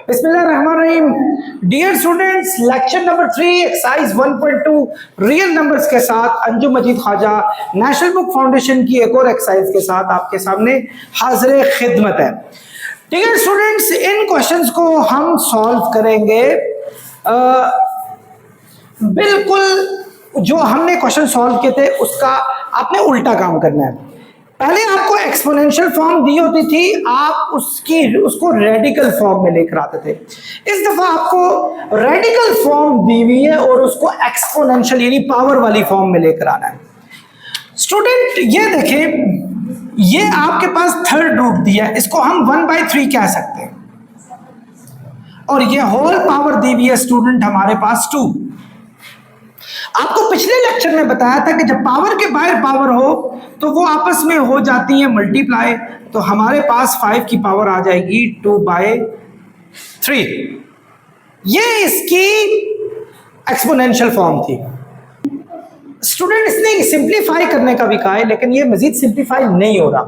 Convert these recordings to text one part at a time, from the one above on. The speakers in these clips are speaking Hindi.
बिस्मिल्लाहिर्रहमानिर्रहीम। Dear students, lecture number 3 exercise 1.2 real numbers के साथ Anjum Majeed Khwaja National Book Foundation की एक और एक्सरसाइज के साथ आपके सामने हाजिर खिदमत है। डियर स्टूडेंट्स, इन क्वेश्चंस को हम सॉल्व करेंगे बिल्कुल जो हमने क्वेश्चन सॉल्व किए थे उसका आपने उल्टा काम करना है। पहले आपको एक्सपोनेंशियल फॉर्म दी होती थी, आप उसको रेडिकल फॉर्म में लेकर आते थे। इस दफा आपको रेडिकल फॉर्म दी हुई है और उसको एक्सपोनेंशियल यानी पावर वाली फॉर्म में लेकर आना है। स्टूडेंट ये देखें, ये आपके पास थर्ड रूट दिया है, इसको हम 1/3 कह सकते हैं, और ये होल पावर दी हुई है स्टूडेंट हमारे पास 2। आपको पिछले लेक्चर में बताया था कि जब पावर के बाहर पावर हो तो वो आपस में हो जाती है मल्टीप्लाई, तो हमारे पास 5 की पावर आ जाएगी 2/3। ये इसकी एक्सपोनेंशियल फॉर्म थी। स्टूडेंट इसने सिंप्लीफाई करने का भी कहा है, लेकिन ये मजीद सिंप्लीफाई नहीं हो रहा।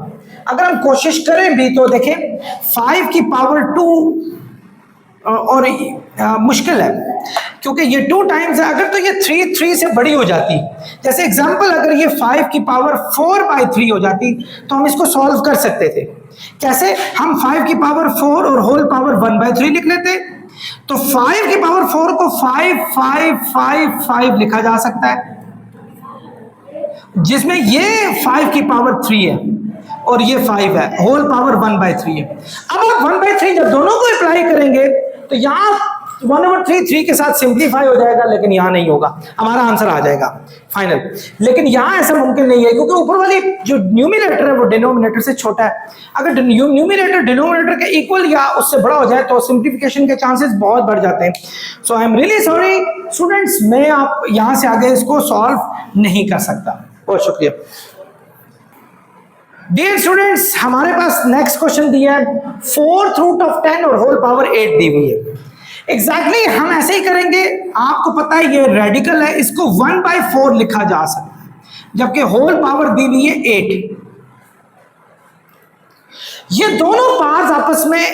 अगर हम कोशिश करें भी तो देखें 5 की पावर 2 और मुश्किल है, क्योंकि ये 2 टाइम्स है। अगर तो ये 3 से बड़ी हो जाती, जैसे एग्जांपल अगर ये 5 की पावर 4/3 हो जाती तो हम इसको सॉल्व कर सकते थे। कैसे? हम 5 की पावर 4 और होल पावर 1/3 लिख लेते, तो 5 की पावर 4 को 5 5 5 5 लिखा जा सकता है, जिसमें ये 5 की पावर 3 है और ये 5 है, होल पावर 1/3 है। अब आप 1/3 जब दोनों को अप्लाई करेंगे तो यहाँ 1/3 के साथ सिंप्लीफाई हो जाएगा, लेकिन यहाँ नहीं होगा, हमारा आंसर आ जाएगा फाइनल। लेकिन यहाँ ऐसा मुमकिन नहीं है, क्योंकि ऊपर वाली जो न्यूमिनेटर है वो डिनोमिनेटर से छोटा है। अगर न्यूमिनेटर डिनोमिनेटर के इक्वल या उससे बड़ा हो जाए तो सिंप्लीफिकेशन के चांसेस बहुत बढ़ जाते हैं। So I am really sorry students, मैं आप यहाँ से आगे इसको सॉल्व नहीं कर सकता। बहुत शुक्रिया। डियर स्टूडेंट्स, हमारे पास नेक्स्ट क्वेश्चन दिया है 4th रूट ऑफ 10 और होल पावर 8 दी हुई है। एग्जैक्टली हम ऐसे ही करेंगे। आपको पता है ये रेडिकल है, इसको 1/4 लिखा जा सकता है, जबकि होल पावर दी हुई है 8। ये दोनों पावर्स आपस में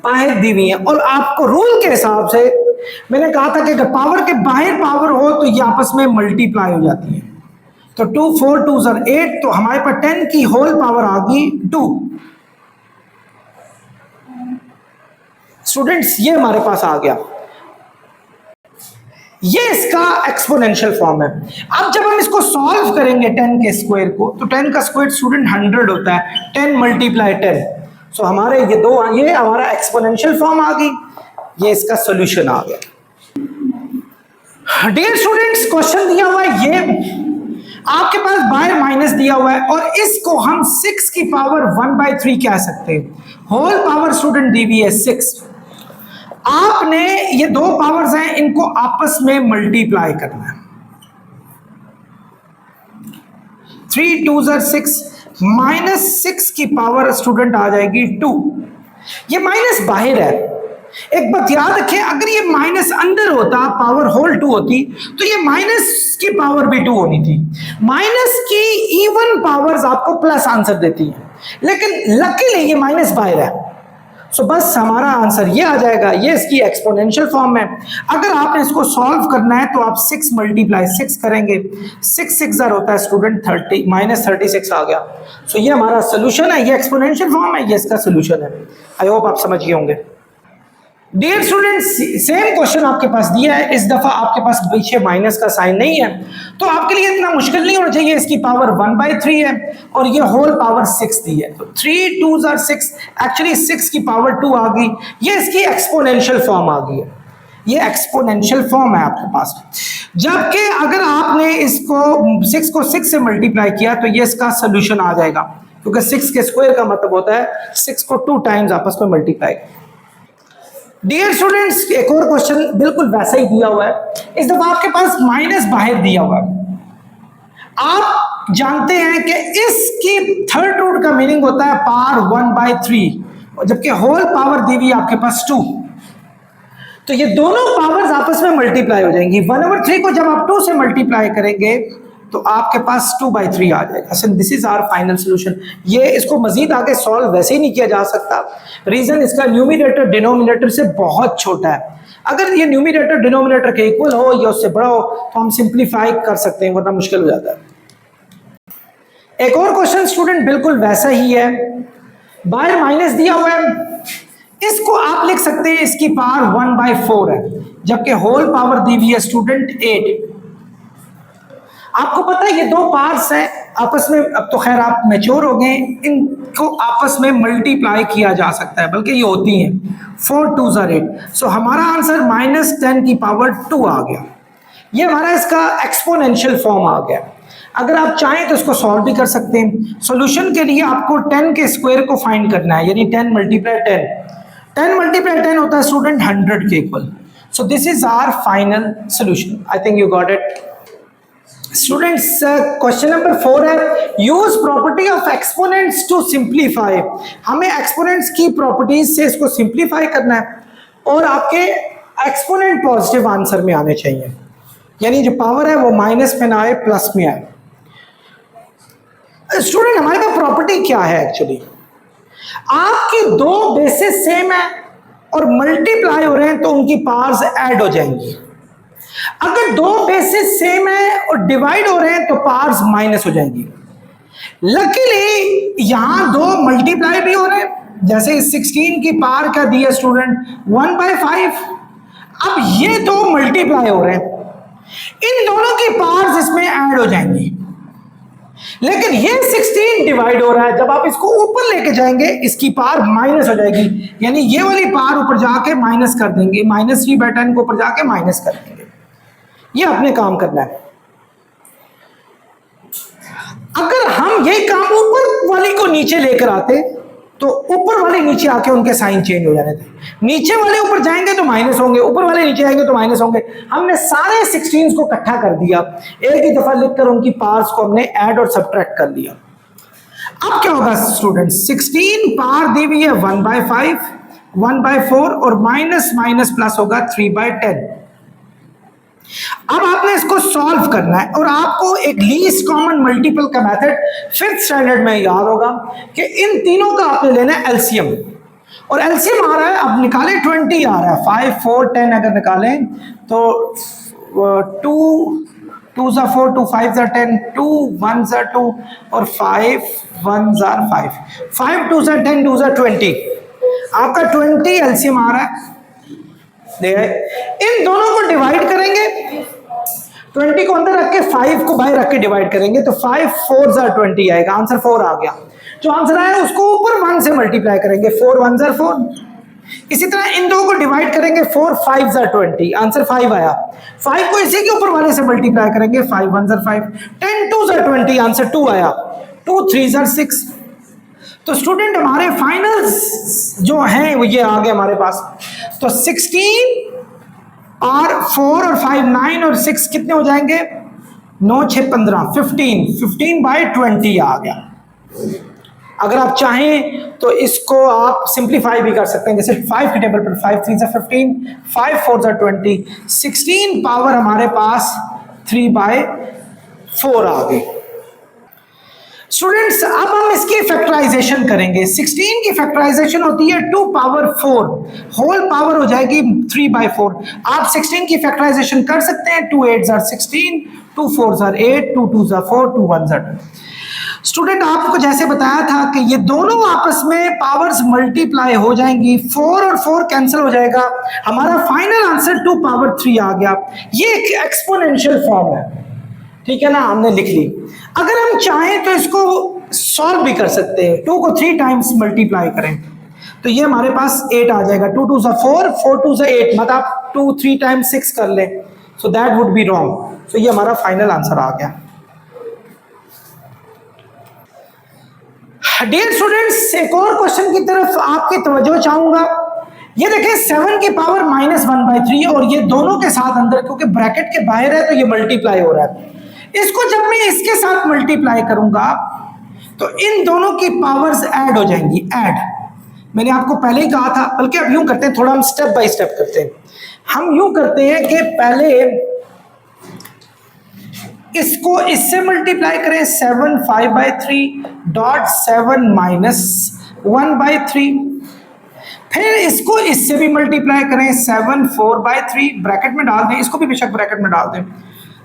बाहर दी हुई हैं, और आपको रूल के हिसाब से मैंने कहा था कि अगर पावर के बाहर पावर हो तो ये आपस में मल्टीप्लाई हो जाती है। तो 2 4 2 8, तो हमारे पास 10 की होल पावर आ गई 2। स्टूडेंट्स ये हमारे पास आ गया, ये इसका एक्सपोनेंशियल फॉर्म है। अब जब हम इसको सॉल्व करेंगे 10 के स्क्वायर को, तो 10 का स्क्वायर स्टूडेंट 100 होता है, 10 × 10। सो हमारे ये हमारा एक्सपोनेंशियल फॉर्म आ गई, ये इसका सॉल्यूशन आ गया। डियर स्टूडेंट्स, क्वेश्चन दिया हुआ है, ये आपके पास बाहर माइनस दिया हुआ है, और इसको हम 6 की पावर 1/3 कह सकते हैं। होल पावर स्टूडेंट दी हुई है 6। आपने ये 2 पावर्स हैं, इनको आपस में मल्टीप्लाई करना है। 3 2 6 -6 की पावर स्टूडेंट आ जाएगी 2। ये माइनस बाहर है। एक बात याद रखें, अगर ये माइनस अंदर होता, पावर होल 2 होती, तो ये माइनस की पावर भी 2 होनी थी। माइनस की इवन पावर्स आपको प्लस आंसर देती है, लेकिन लकीली ये माइनस बाहर है। सो बस हमारा आंसर ये आ जाएगा। ये इसकी एक्सपोनेंशियल फॉर्म है। अगर आपने इसको सॉल्व करना है तो आप 6 × 6 करेंगे। 6 6 होता है स्टूडेंट 30, -36 आ गया। सो ये हमारा सोल्यूशन है, ये एक्सपोनेंशियल फॉर्म है, ये इसका सोल्यूशन है। आई होप आप समझ गए होंगे। डियर स्टूडेंट्स, सेम क्वेश्चन आपके पास दिया है, इस दफा आपके पास पीछे माइनस का साइन नहीं है, तो आपके लिए इतना मुश्किल नहीं होना चाहिए। इसकी पावर 1/3 है और ये होल पावर 6 दी है, तो 3 2 6, एक्चुअली 6 की पावर 2 आ गई। ये इसकी एक्सपोनेंशियल फॉर्म आ गई है, ये एक्सपोनेंशियल फॉर्म है आपके पास। जबकि अगर आपने इसको 6 को 6 से मल्टीप्लाई किया तो ये इसका सोल्यूशन आ जाएगा, क्योंकि 6 के स्क्वायर का मतलब होता है 6 को 2 टाइम्स आपस में मल्टीप्लाई। डियर स्टूडेंट्स, एक और क्वेश्चन बिल्कुल वैसा ही दिया हुआ है, इस दफा आपके पास माइनस बाहर दिया हुआ है। आप जानते हैं कि इसकी थर्ड रूट का मीनिंग होता है पावर 1/3, जबकि होल पावर दी हुई आपके पास 2। तो ये दोनों पावर्स आपस में मल्टीप्लाई हो जाएंगी। 1/3 को जब आप 2 से मल्टीप्लाई करेंगे तो आपके पास 2/3 आ जाएगा। So this is our final solution. ये इसको मजीद आगे सॉल्व वैसे ही नहीं किया जा सकता, रीजन इसका न्यूमिनेटर डिनोमिनेटर से बहुत छोटा है। अगर ये न्यूमिनेटर डिनोमिनेटर के इक्वल हो या उससे बड़ा हो तो हम सिंप्लीफाई कर सकते हैं, वरना मुश्किल हो जाता है। एक और क्वेश्चन स्टूडेंट बिल्कुल वैसा ही है, बाहर माइनस दिया हुआ है, इसको आप लिख सकते हैं इसकी पावर 1/4 है, जबकि होल पावर दी हुई है स्टूडेंट 8। आपको पता है ये दो पार्ट्स हैं आपस में, अब तो खैर आप मैच्योर हो गए, इनको आपस में मल्टीप्लाई किया जा सकता है, बल्कि ये होती हैं 4 2s are 8। सो हमारा आंसर -10 की पावर 2 आ गया। ये हमारा इसका एक्सपोनेंशियल फॉर्म आ गया। अगर आप चाहें तो इसको सॉल्व भी कर सकते हैं। सॉल्यूशन के लिए आपको 10 के स्क्वायर को फाइंड करना है, यानी 10 × 10, 10 × 10 होता है स्टूडेंट 100 के equal. So this is our final solution. I think you got it students. Question number 4 है, use property of exponents to simplify. हमें एक्सपोनेंट्स की प्रॉपर्टीज से इसको सिंप्लीफाई करना है और आपके एक्सपोनेंट पॉजिटिव आंसर में आने चाहिए, यानी जो पावर है वो माइनस में ना आए, प्लस में आए। स्टूडेंट हमारे पास प्रॉपर्टी क्या है एक्चुअली, आपकी दो बेसिस सेम है और मल्टीप्लाई हो रहे हैं तो उनकी पावर्स ऐड हो जाएंगी। अगर दो बेसिस सेम है और डिवाइड हो रहे हैं तो पावर्स माइनस हो जाएंगी। लकीली यहां दो मल्टीप्लाई भी हो रहे हैं, जैसे 16 की पावर क्या दी है स्टूडेंट 1/5। अब ये दो मल्टीप्लाई हो रहे हैं, इन दोनों की पावर्स इसमें ऐड हो जाएंगी। लेकिन ये 16 डिवाइड हो रहा है, जब आप इसको ऊपर लेके जाएंगे इसकी पावर माइनस हो जाएगी, यानी ये वाली पावर ऊपर जाके माइनस कर देंगे, -3/10 को ऊपर जाके माइनस कर देंगे। ये अपने काम करना है। अगर हम यही काम ऊपर वाली को नीचे लेकर आते तो ऊपर वाले नीचे आके उनके साइन चेंज हो जाने थे, नीचे वाले ऊपर जाएंगे तो माइनस होंगे, ऊपर वाले नीचे आएंगे तो माइनस होंगे। हमने सारे 16 को इकट्ठा कर दिया, एक ही दफा लिखकर उनकी पावर्स को हमने ऐड और सब्ट्रैक्ट कर लिया। अब क्या होगा स्टूडेंट, 16 पावर दी हुई है 1/5, 1/4 और माइनस माइनस प्लस होगा 3/10। अब आपने इसको सॉल्व करना है और आपको एक लीस्ट कॉमन मल्टीपल का मेथड 5th स्टैंडर्ड में याद होगा कि इन तीनों का आपने लेना है एलसीएम, और एलसीएम आ रहा है, अब निकाले 20 आ रहा है, 5 4 10 अगर निकालें तो 2 2s are 4, 2 5s are 10, 2 1s are 2 और 5 1s are 5, 5 2s are 10, 2s are 20। आपका 20 एलसीएम आ रहा है। इन दोनों को डिवाइड करेंगे, 20 को अंदर रख के 5 को बाहर रख के डिवाइड करेंगे तो 5 4s are 20 आएगा, आंसर 4 आ गया। जो आंसर आया उसको ऊपर 1 से मल्टीप्लाई करेंगे, 4 1s are 4। इसी तरह इन दो को डिवाइड करेंगे, 4 5s are 20, आंसर 5 आया। 5 को इसी के ऊपर वाले से मल्टीप्लाई करेंगे, 5 1s are 5, 10 2s are 20, answer 2 आया, 2 3s are 6। तो स्टूडेंट हमारे फाइनल्स जो हैं वो ये आ गए हमारे पास। तो 16 और 4 और 5 9 और 6 कितने हो जाएंगे, 9 6 15, 15/20 आ गया। अगर आप चाहें तो इसको आप सिंप्लीफाई भी कर सकते हैं, जैसे 5 के टेबल पर 5 3s are 15, 5 4s are 20, 16 power हमारे पास 3/4 आ गई। स्टूडेंट्स अब हम इसकी फैक्टराइजेशन करेंगे। 16 की फैक्टराइजेशन होती है 2 पावर 4, होल पावर हो जाएगी 3/4। आप 16 की फैक्टराइजेशन कर सकते हैं, 2 8s are 16, 2 4s are 8, 2 2s are 4, 2 1s are 2। Student आपको जैसे बताया था कि ये दोनों आपस में पावर्स मल्टीप्लाई हो जाएंगी, 4 और 4 कैंसिल हो जाएगा, हमारा फाइनल आंसर 2 पावर 3 आ गया। ये एक एक्सपोनेंशियल फॉर्म है, ठीक है ना, हमने लिख ली। अगर हम चाहें तो इसको सॉल्व भी कर सकते हैं, 2 को 3 टाइम्स मल्टीप्लाई करें तो ये हमारे पास 8 आ जाएगा, 2 2s are 4, 4 2s are 8, मतलब आप 2 3 टाइम्स 6 कर लें, so that would be wrong. So ये हमारा फाइनल आंसर आ गया। डियर स्टूडेंट्स, एक और क्वेश्चन की तरफ आपकी तवज्जो चाहूंगा। ये देखें 7 की पावर -1/3 और ये दोनों के साथ अंदर, क्योंकि ब्रैकेट के बाहर है तो ये मल्टीप्लाई हो रहा है। इसको जब मैं इसके साथ मल्टीप्लाई करूंगा तो इन दोनों की पावर्स ऐड हो जाएंगी, ऐड। मैंने आपको पहले ही कहा था, बल्कि अब यूं करते हैं, थोड़ा हम स्टेप बाय स्टेप करते हैं। हम यूं करते हैं कि पहले इसको इससे मल्टीप्लाई करें 7 5/3 डॉट 7 माइनस 1/3, फिर इसको इससे भी मल्टीप्लाई करें 7 4/3, ब्रैकेट में डाल दें, इसको भी बेशक ब्रैकेट में डाल दें।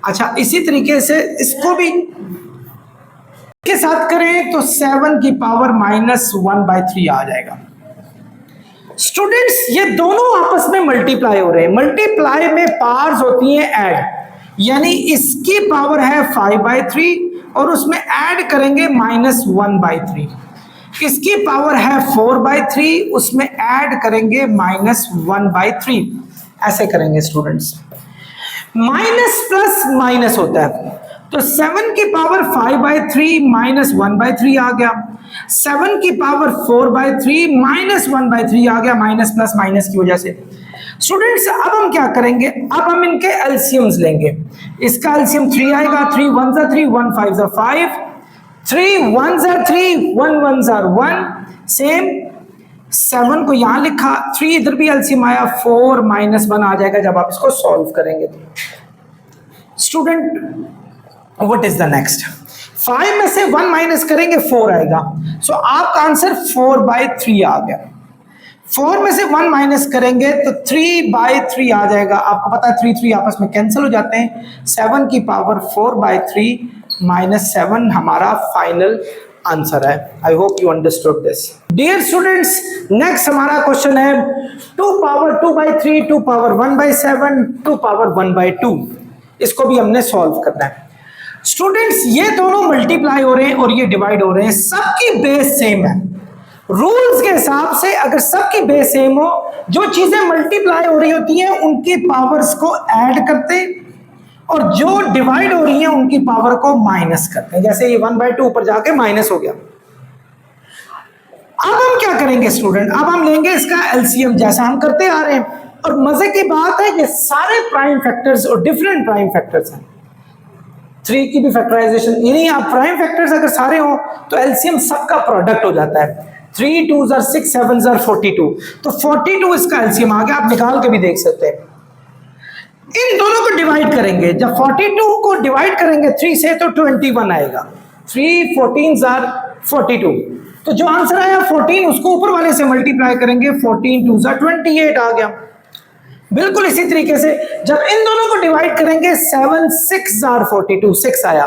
अच्छा, इसी तरीके से इसको भी के साथ करें तो 7 की पावर माइनस 1/3 आ जाएगा। स्टूडेंट्स, ये दोनों आपस में मल्टीप्लाई हो रहे हैं। मल्टीप्लाई में पावर्स होती हैं ऐड, यानी इसकी पावर है 5/3 और उसमें ऐड करेंगे माइनस 1/3। इसकी पावर है 4/3, उसमें ऐड करेंगे माइनस 1/3। ऐसे करेंगे स्टूडेंट्स। माइनस प्लस माइनस होता है, तो 7 की पावर 5/3 माइनस 1/3 आ गया, 7 की पावर 4/3 माइनस 1/3 आ गया, माइनस प्लस माइनस की वजह से। स्टूडेंट्स, अब हम क्या करेंगे, अब हम इनके एलसीएम्स लेंगे। इसका एलसीएम 3 आएगा, 3 1 3 1 5 5, 3 1 3 1 1 1, सेम 7 को यहां लिखा, 3 इधर भी एलसीएम आया, 4 माइनस 1 आ जाएगा जब आप इसको सॉल्व करेंगे तो। Student, what is the next? 5 में से 1 माइनस करेंगे 4 आएगा, सो आपका आंसर 4/3 आ गया। 4 में से 1 माइनस करेंगे तो 3/3 आ जाएगा। आपको पता है 3 3 आपस में कैंसिल हो जाते हैं। 7 की पावर 4/3 माइनस 7 हमारा फाइनल आंसर है। I hope you understood this. Dear students, next हमारा क्वेश्चन है 2 पावर 2/3, 2 पावर 1/7, 2 पावर 1/2। इसको भी हमने सॉल्व करना है। स्टूडेंट्स, ये दोनों मल्टीप्लाई हो रहे हैं और ये डिवाइड हो रहे हैं, सबकी बेस सेम है। रूल्स के हिसाब से अगर सबकी बेस सेम हो, जो चीजें मल्टीप्लाई हो रही होती हैं उनकी पावर्स को ऐड करते और जो डिवाइड हो रही हैं उनकी पावर को माइनस करते हैं। जैसे ये 1/2 ऊपर जाके माइनस हो गया। अब हम क्या करेंगे स्टूडेंट, अब हम लेंगे इसका एलसीएम जैसा हम करते आ रहे हैं। और मजे की बात है कि सारे प्राइम फैक्टर्स और डिफरेंट प्राइम फैक्टर्स हैं। 3 की भी फैक्टराइजेशन, यानी आप प्राइम फैक्टर्स अगर सारे हो तो एलसीएम सबका प्रोडक्ट हो जाता है। 3 2s are 6, 7s are 42, तो 42 इसका एलसीएम आ गया। आप निकाल के भी देख सकते हैं। इन दोनों को डिवाइड करेंगे, जब 42 को डिवाइड करेंगे 3 से तो 21 आएगा। 3 14s are 42, तो जो आंसर आया 14 उसको ऊपर वाले से मल्टीप्लाई करेंगे, 14 2s are 28 आ गया। बिल्कुल इसी तरीके से जब इन दोनों को डिवाइड करेंगे 7 6s are 42, 6 आया।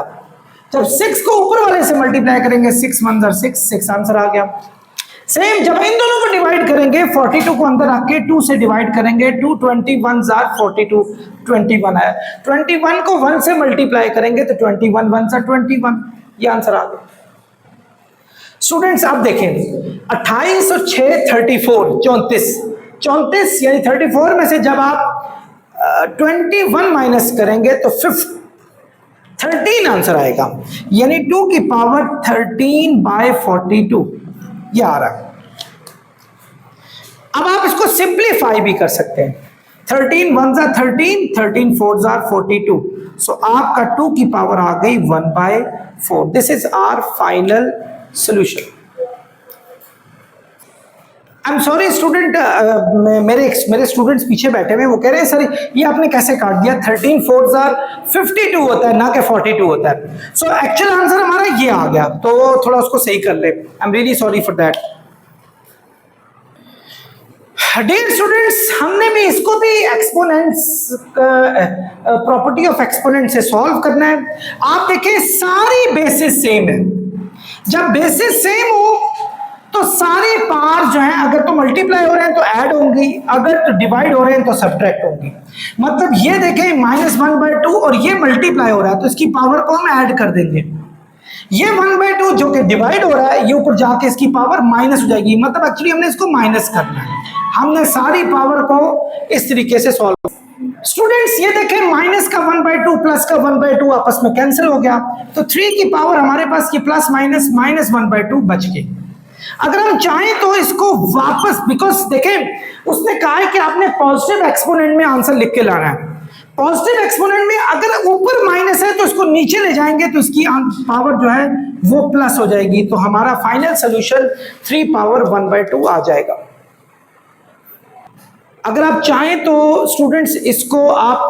जब 6 को ऊपर वाले से मल्टीप्लाई करेंगे 6 1s are 6, 6 आंसर आ गया। सेम जब इन दोनों को डिवाइड करेंगे 42 को अंदर आके 2 से डिवाइड करेंगे, 2 21s are 42, 21 आया। 21 को 1 से मल्टीप्लाई करेंगे तो 21 1s are 21, ये आंसर आ गया। स्टूडेंट्स, आप देखेंगे 28 और 6 34, 34 यानी 34 में से जब आप 21 माइनस करेंगे तो 13 आंसर आएगा, यानी 2 की पावर 13/42 ये आ रहा है। अब आप इसको सिंप्लीफाई भी कर सकते हैं। 13 1s are 13, 13 4s are 42, सो आपका 2 की पावर आ गई 1/4। This is our final solution. I am sorry student, मेरे स्टूडेंट्स पीछे बैठे हुए, वो कह रहे हैं सर ये आपने कैसे काट दिया, 13 4s are 52 होता है ना कि 42 होता है। सो एक्चुअल आंसर हमारा ये आ गया, तो थोड़ा उसको सही कर ले। I am really sorry for that. Dear students, हमने भी इसको भी एक्सपोनेंट्स प्रॉपर्टी ऑफ एक्सपोनेंट से सॉल्व करना है। आप देखें सारी बेसिस सेम है। जब बेसिस सेम हो तो सारे पार्ट जो हैं अगर तो मल्टीप्लाई हो रहे हैं तो ऐड होंगी, अगर तो डिवाइड हो रहे हैं तो सब्ट्रैक्ट होंगी। मतलब ये देखें -1/2 और ये मल्टीप्लाई हो रहा है तो इसकी पावर को हम ऐड कर देंगे। ये 1/2 जो कि डिवाइड हो रहा है ये ऊपर जाके इसकी पावर माइनस हो जाएगी, मतलब एक्चुअली हमने इसको माइनस करना है। हमने सारी पावर को इस तरीके से सॉल्व। स्टूडेंट्स, ये देखें माइनस का 1/2 प्लस का 1/2 आपस में कैंसिल हो गया, तो 3 की पावर हमारे पास ये प्लस माइनस -1/2 बच गई। अगर हम चाहें तो इसको वापस, बिकॉज देखें उसने कहा है कि आपने पॉजिटिव एक्सपोनेंट में आंसर लिख के लाना है। पॉजिटिव एक्सपोनेंट में अगर ऊपर माइनस है तो इसको नीचे ले जाएंगे तो इसकी पावर जो है वो प्लस हो जाएगी, तो हमारा फाइनल सोल्यूशन 3 पावर 1/2 आ जाएगा। अगर आप चाहें तो स्टूडेंट्स इसको आप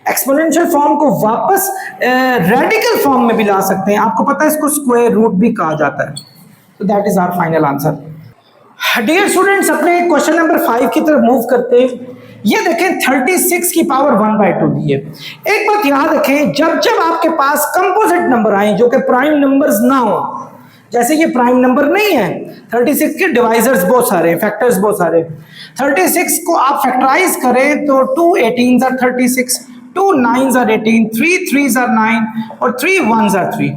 एक्सपोनेंशियल फॉर्म को वापस रेडिकल फॉर्म में भी ला सकते हैं। आपको पता है इसको स्क्वायर रूट भी कहा जाता है। तो that is our final answer. Dear students, अपने क्वेश्चन नंबर 5 की तरफ मूव करते हैं। ये देखें 36 की पावर 1/2 दी है। एक बात याद रखें, जब जब आपके पास कंपोजिट नंबर आए जो कि प्राइम नंबर्स ना हो, जैसे ये प्राइम नंबर नहीं है, 36 के डिवाइजर्स बहुत सारे, फैक्टर्स बहुत सारे, 36 को आप फैक्टराइज करें तो 2 18s are 36, 2 9s are 18, 3 3s are 9 और 3 1s are 3।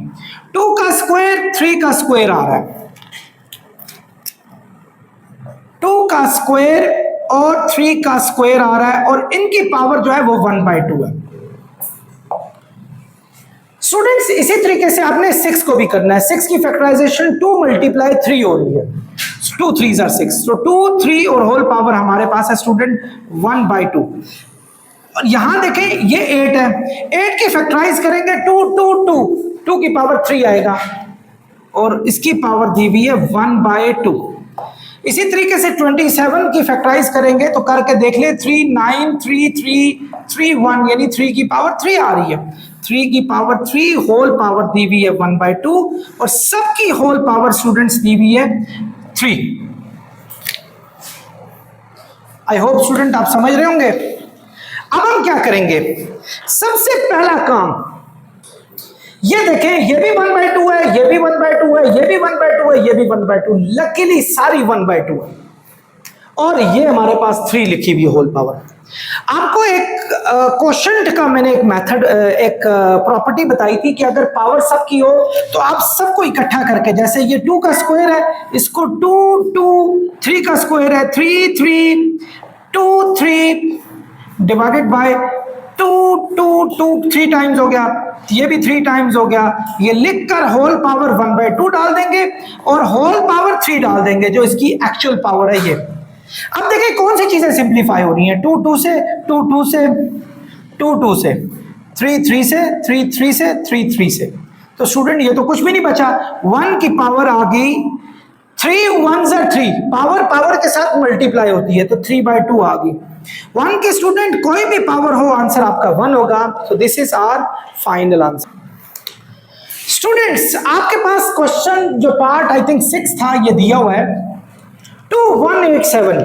2 का स्क्वायर 3 का स्क्वायर आ रहा है, 2 का स्क्वायर और 3 का स्क्वायर आ रहा है और इनकी पावर जो है वो 1/2 है। स्टूडेंट्स इसी तरीके से आपने 6 को भी करना है। 6 की फैक्टराइजेशन 2 × 3 हो रही है, 2 3s are 6, तो 2 3 और होल पावर हमारे पास है स्टूडेंट 1/2। और यहां देखें ये 8 है, 8 की फैक्टराइज करेंगे 2 2 2, 2 की पावर 3 आएगा और इसकी पावर दी हुई है 1/2। इसी तरीके से 27 की फैक्टराइज करेंगे तो करके देख ले, 3 9 3 3 3 1, यानी 3 की पावर 3 आ रही है, 3 की पावर 3, होल पावर दी हुई है 1/2 और सबकी होल पावर स्टूडेंट्स दी हुई है 3। आई होप स्टूडेंट आप समझ रहे होंगे। अब हम क्या करेंगे, सबसे पहला काम ये देखें, ये भी 1/2 है, ये भी 1/2 है, ये भी 1/2 है, ये भी 1/2, लकीली सारी 1/2 है और ये हमारे पास 3 लिखी हुई होल पावर। आपको एक क्वोशंट का मैंने एक मेथड, एक प्रॉपर्टी बताई थी कि अगर पावर सबकी हो तो आप सबको इकट्ठा करके, जैसे ये 2 का स्क्वायर है, इसको 2 2, 3 का स्क्वायर है 3 3, 2 3 डिवाइडेड बाय 2 2 2, 3 टाइम्स हो गया, ये भी 3 टाइम्स हो गया। ये लिखकर होल पावर 1/2 डाल देंगे और होल पावर 3 डाल देंगे जो इसकी एक्चुअल पावर है ये। अब देखिए कौन सी चीजें सिंप्लीफाई हो रही हैं, 2 2 से, 2 2 से, 2 2 से, 3 3 से, 3 3 से, 3 3 से। तो स्टूडेंट ये तो कुछ भी नहीं बचा, 1 की पावर आ गई, 3 1s are 3, पावर पावर के साथ मल्टीप्लाई होती है तो 3/2 आ गई। 1 के स्टूडेंट कोई भी पावर हो, आंसर आपका 1 होगा। So this is our final answer. Students आपके पास क्वेश्चन जो पार्ट आई थिंक 6 था, ये दिया हुआ है 2187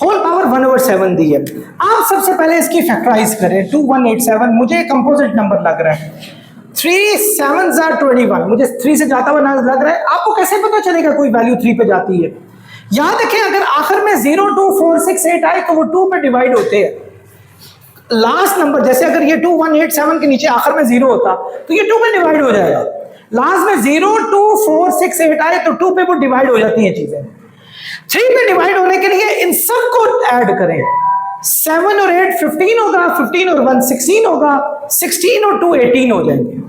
होल पावर 1/7 दी है। आप सबसे पहले इसकी फैक्टराइज करें, 2187 मुझे कंपोजिट नंबर लग रहा है, 3 7s are 21, मुझे 3 से जाता हुआ लग रहा है। आपको कैसे पता चलेगा कोई वैल्यू 3 पे जाती है? याद रखें अगर आखिर में 0 2 4 6 8 आए तो वो 2 पे डिवाइड होते हैं। लास्ट नंबर जैसे अगर ये 2187 के नीचे आखिर में 0 होता तो ये 2 पे डिवाइड हो जाएगा। लास्ट में 0 2 4 6 8 आए तो 2 पे वो डिवाइड हो जाती हैं चीजें। 3 पे डिवाइड होने के लिए इन सबको ऐड करें, 7 और 8 15 होगा, 15 और 1 16 होगा, 16 और 2 18 हो जाएंगे।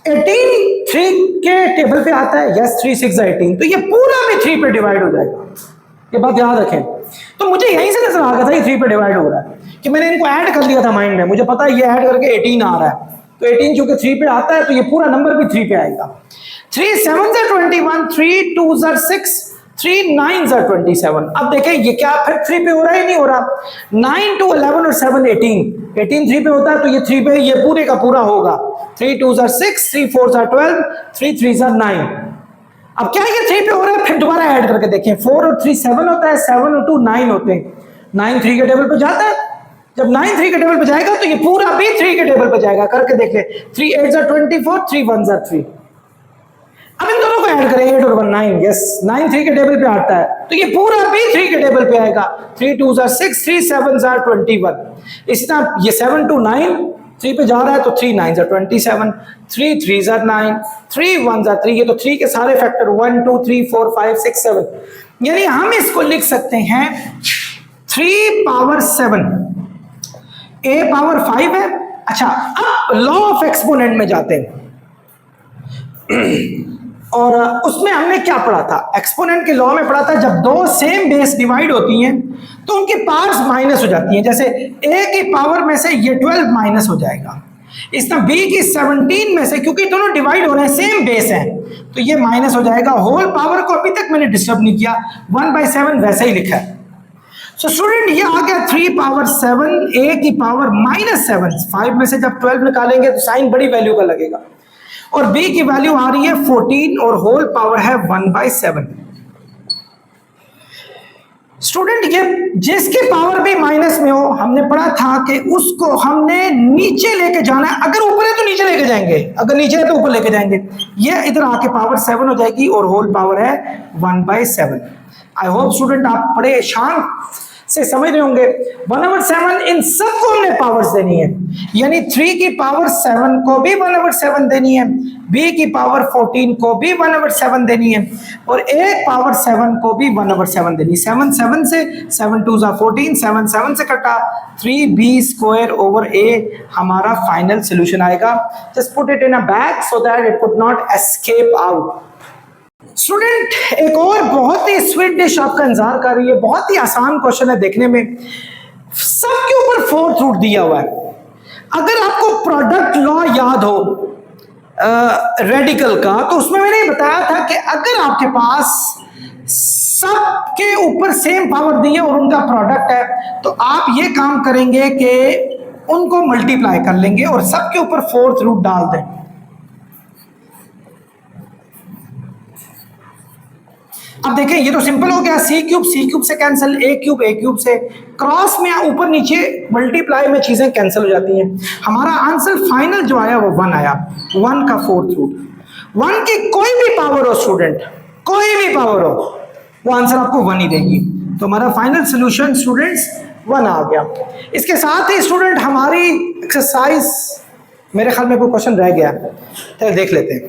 18 3 के टेबल पे आता है, यस 3 6 18, तो ये पूरा भी 3 पे डिवाइड हो जाएगा। ये बात याद रखें। तो मुझे यहीं से नजर आ गया था ये 3 पे डिवाइड हो रहा है कि मैंने इनको ऐड कर लिया था माइंड में, मुझे पता है ये ऐड करके 18 आ रहा है, तो 18 चूंकि 3 पे आता है तो ये पूरा नंबर भी 3 पे आएगा। 3 7s are 21, 3 2s are 6, 3 9s are 27। अब देखें ये क्या फिर 3 पे हो रहा है, नहीं हो रहा। 9 2 11 और 7 18, 18 3 पे होता है तो ये 3 पे ये पूरे का पूरा होगा। 3 2s are 6, 3 4s are 12, 3 3s are 9। अब क्या ये 3 पे हो रहा है, फिर दोबारा ऐड करके देखें, 4 और 3 7 होता है, 7 और 2 9 होते हैं, 9 3 के टेबल पे जाता है। जब 9 3 के टेबल पे जाएगा तो ये पूरा भी 3 के टेबल पे जाएगा। करके देख ले, 3 8s are 24, 3 1s are 3। अब इन दोनों को ऐड करें, 8 और 1 9, यस 9 3 के टेबल पे आता है तो ये पूरा भी 3 के टेबल पे आएगा। 3 2s are 6, 3 7s are 21। इसी तरह ये 7 2 9 3 पे जा रहा है तो 3 9s are 27, 3 3s are 9, 3 1s are 3। ये तो 3 के सारे फैक्टर 1 2 3 4 5 6 7, यानी हम इसको लिख सकते हैं 3 पावर 7, a पावर 5 है। अच्छा अब लॉ ऑफ एक्सपोनेंट में जाते हैं और उसमें हमने क्या पढ़ा था, एक्सपोनेंट के लॉ में पढ़ा था जब दो सेम बेस डिवाइड होती हैं तो उनकी पावर्स माइनस हो जाती हैं। जैसे a की पावर में से ये 12 माइनस हो जाएगा, इस तरह b की 17 में से, क्योंकि दोनों डिवाइड हो रहे हैं सेम बेस हैं तो ये माइनस हो जाएगा। होल पावर को अभी तक मैंने डिस्टर्ब नहीं किया, 1/7 वैसे ही लिखा है। सो स्टूडेंट ये आ गया 3 पावर 7 a की पावर -7। 5 में से जब 12 निकालेंगे तो साइन बड़ी वैल्यू का लगेगा, और b की वैल्यू आ रही है 14 और होल पावर है 1/7। स्टूडेंट ये जिसकी पावर भी माइनस में हो, हमने पढ़ा था कि उसको हमने नीचे लेके जाना है। अगर ऊपर है तो नीचे लेके जाएंगे, अगर नीचे है तो ऊपर लेके जाएंगे। ये इधर आके पावर 7 हो जाएगी और होल पावर है 1/7। आई होप स्टूडेंट आप बड़े शांत से समझ रहे होंगे। 1/7 इन सबको हमने पावर्स देनी है, यानी 3 की पावर 7 को भी 1/7 देनी है, b की पावर 14 को भी 1/7 देनी है, और a पावर 7 को भी 1/7 देनी है। 7 7 से 7 2 14, 7 7 से कटा 3b² ओवर a हमारा फाइनल सोल्यूशन आएगा। Just put it in a bag so that it could not escape out. Student एक और बहुत ही स्वीट डिश आपका इंतजार कर रही है। बहुत ही आसान क्वेश्चन है देखने में, सबके ऊपर 4th रूट दिया हुआ है। अगर आपको प्रोडक्ट लॉ याद हो रेडिकल का, तो उसमें मैंने बताया था कि अगर आपके पास सबके ऊपर सेम पावर दी है और उनका प्रोडक्ट है, तो आप ये काम करेंगे कि उनको मल्टीप्लाई कर लेंगे और सबके ऊपर 4th रूट डाल दें। अब देखें ये तो सिंपल हो गया, c³ से कैंसिल, a³ से क्रॉस में ऊपर नीचे मल्टीप्लाई में चीजें कैंसिल हो जाती हैं। हमारा आंसर फाइनल जो आया वो 1 आया, 1 का 4th रूट। 1 की कोई भी पावर हो स्टूडेंट, कोई भी पावर हो, वो आंसर आपको 1 ही देगी। तो हमारा फाइनल सोल्यूशन स्टूडेंट्स 1 आ गया। इसके साथ ही स्टूडेंट हमारी एक्सरसाइज, मेरे ख्याल में कोई क्वेश्चन रह गया, चलो देख लेते हैं।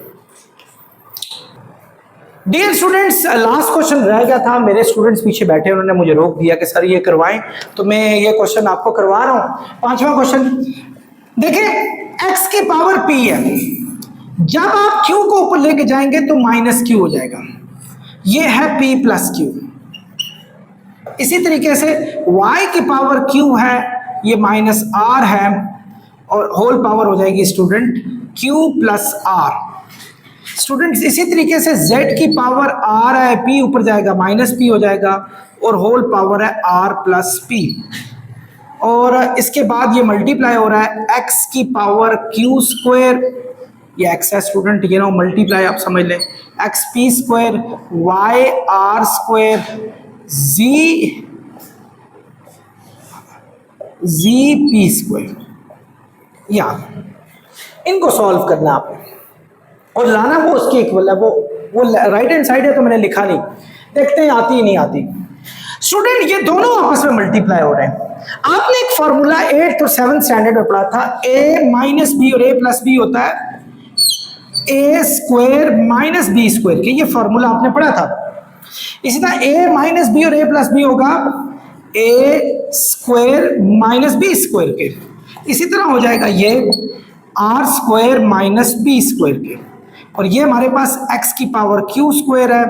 डियर स्टूडेंट्स लास्ट क्वेश्चन रह गया था, मेरे स्टूडेंट्स पीछे बैठे उन्होंने मुझे रोक दिया कि सर ये करवाएं, तो मैं ये क्वेश्चन आपको करवा रहा हूं। 5वां क्वेश्चन देखिए, x की पावर p है, जब आप q को ऊपर लेके जाएंगे तो -q हो जाएगा, ये है p + q। इसी तरीके से y की पावर q है, ये -r है, और होल पावर हो जाएगी स्टूडेंट q + r। स्टूडेंट्स इसी तरीके से z की पावर r है, p ऊपर जाएगा -p हो जाएगा, और होल पावर है r + p। और इसके बाद ये मल्टीप्लाई हो रहा है x की पावर q², ये x है स्टूडेंट, ये ना मल्टीप्लाई आप समझ लें, xp² y r² zp²। या इनको सॉल्व करना आपने और लाना वो उसके इक्वल है, वो राइट हैंड साइड है तो मैंने लिखा नहीं, देखते हैं आती ही नहीं आती। स्टूडेंट ये दोनों आपस में मल्टीप्लाई हो रहे हैं। आपने एक फॉर्मूला 8th और 7th स्टैंडर्ड में पढ़ा था, a - b और a + b होता है a² - b² के, ये फॉर्मूला आपने पढ़ा था। इसी तरह a - b और a + b होगा a² - b² के। इसी तरह हो जाएगा ये r² - b² के, और ये हमारे पास x की पावर q² है,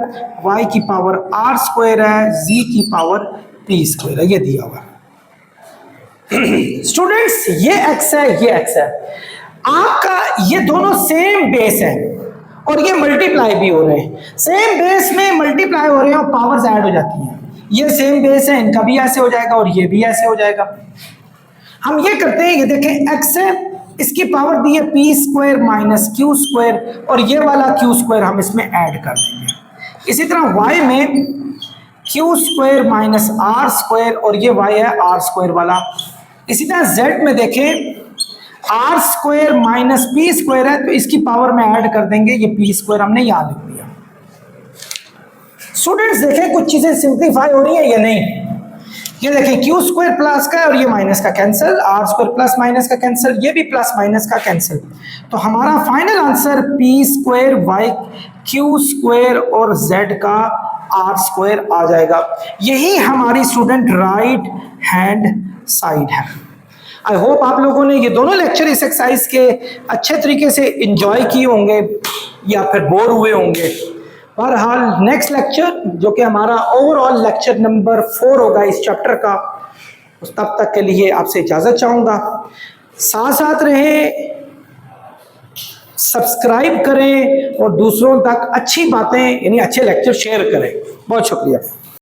y की पावर r² है, z की पावर p² है, ये दिया हुआ। स्टूडेंट्स ये x है, ये x है, आपका ये दोनों सेम बेस है और ये मल्टीप्लाई भी हो रहे हैं। सेम बेस में मल्टीप्लाई हो रहे हैं और पावर्स ऐड हो जाती हैं। ये सेम बेस है, इनका भी ऐसे हो जाएगा और ये भी ऐसे हो जाएगा। हम ये करते हैं, ये देखें x है, इसकी पावर दी है p² - q², और ये वाला q² हम इसमें ऐड कर देंगे। इसी तरह y में q² - r², और ये y है r² वाला। इसी तरह z में देखें r² - p² है, तो इसकी पावर में ऐड कर देंगे, ये p² हमने यहाँ लिख दिया। स्टूडेंट्स देखें कुछ चीजें सिंप्लीफाई हो रही है या नहीं। ये देखिए q² प्लस का और ये माइनस का कैंसिल, r² प्लस माइनस का कैंसिल, ये भी प्लस माइनस का कैंसिल। तो हमारा final answer p² y q² और z का r² आ जाएगा। यही हमारी स्टूडेंट राइट हैंड साइड है। आई होप आप लोगों ने ये दोनों लेक्चर इस एक्सरसाइज के अच्छे तरीके से एंजॉय किए होंगे या फिर बोर हुए होंगे। बहरहाल नेक्स्ट लेक्चर जो कि हमारा ओवरऑल लेक्चर नंबर 4 होगा इस चैप्टर का, उस तब तक के लिए आपसे इजाज़त चाहूँगा। साथ साथ रहें, सब्सक्राइब करें और दूसरों तक अच्छी बातें यानी अच्छे लेक्चर शेयर करें। बहुत शुक्रिया।